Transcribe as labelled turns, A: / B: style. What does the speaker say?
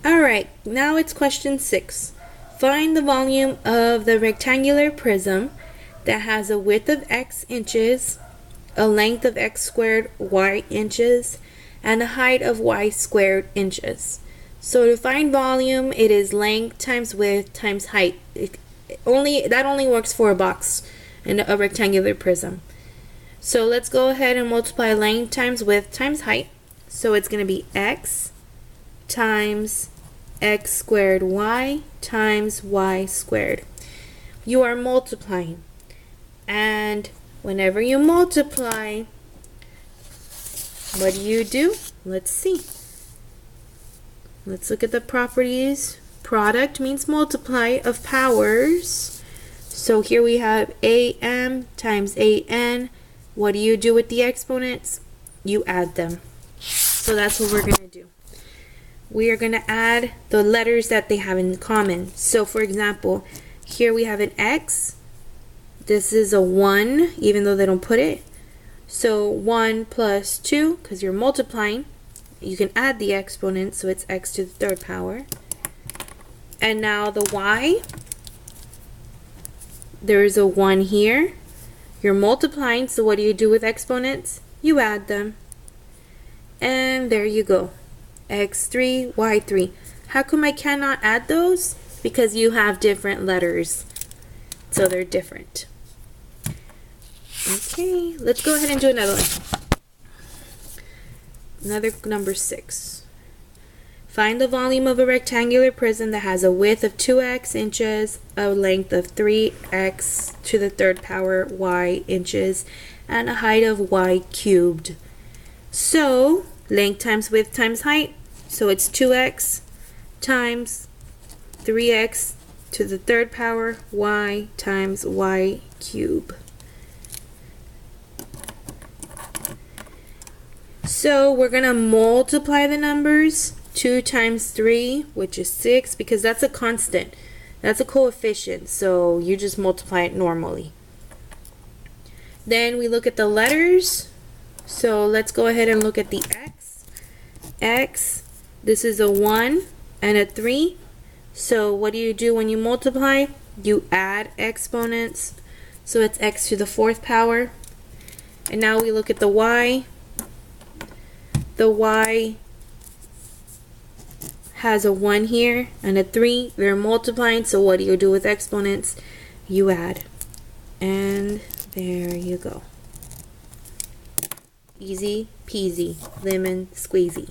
A: Alright, now it's question 6. Find the volume of the rectangular prism that has a width of x inches, a length of x squared y inches, and a height of y squared inches. So to find volume, it is length times width times height. That only works for a box and a rectangular prism. So let's go ahead and multiply length times width times height. So it's going to be x times x squared y times y squared. You are multiplying, and whenever you multiply, what do? Let's see. Let's look at the properties. Product means multiply of powers. So here we have am times an. What do you do with the exponents? You add them. So that's what we're going to do. We are going to add the letters that they have in common. So for example, here we have an x. This is a 1, even though they don't put it. So 1 plus 2, because you're multiplying, you can add the exponent, so it's x to the third power. And now the y, there's a 1 here. You're multiplying, so what do you do with exponents? You add them. And there you go. x3, y3. How come I cannot add those? Because you have different letters, so they're different. Okay, let's go ahead and do another one. Another number 6. Find the volume of a rectangular prism that has a width of 2x inches, a length of 3x to the third power y inches, and a height of y cubed. So length times width times height. So it's 2x times 3x to the third power y times y cube. So we're going to multiply the numbers. 2 times 3, which is 6, because that's a constant. That's a coefficient, so you just multiply it normally. Then we look at the letters. So let's go ahead and look at the x. X, this is a 1 and a 3. So what do you do when you multiply? You add exponents. So it's x to the fourth power. And now we look at the y. The y has a 1 here and a 3. They're multiplying, so what do you do with exponents? You add. And there you go. Easy peasy, lemon squeezy.